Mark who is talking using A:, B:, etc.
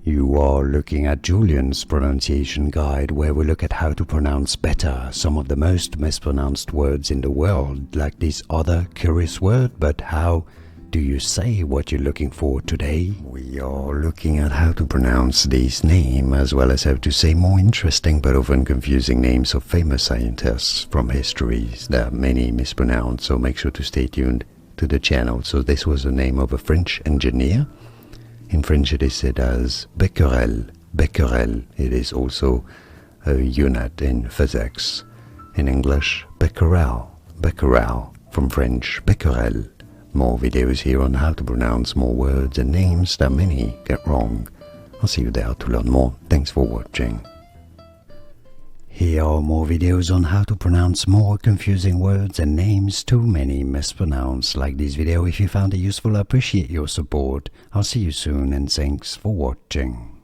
A: You are looking at Julian's pronunciation guide, where we look at how to pronounce better some of the most mispronounced words in the world, like this other curious word. But how do you say what you're looking for today? We are looking at how to pronounce this name, as well as how to say more interesting but often confusing names of famous scientists from histories. There are many mispronounced, so make sure to stay tuned to the channel. So this was the name of a French engineer. In French it is said as Becquerel. Becquerel. It is also a unit in physics. In English, Becquerel. Becquerel. From French, Becquerel. More videos here on how to pronounce more words and names that many get wrong. I'll see you there to learn more. Thanks for watching. Here are more videos on how to pronounce more confusing words and names too many mispronounced. Like this video if you found it useful. I appreciate your support. I'll see you soon and thanks for watching.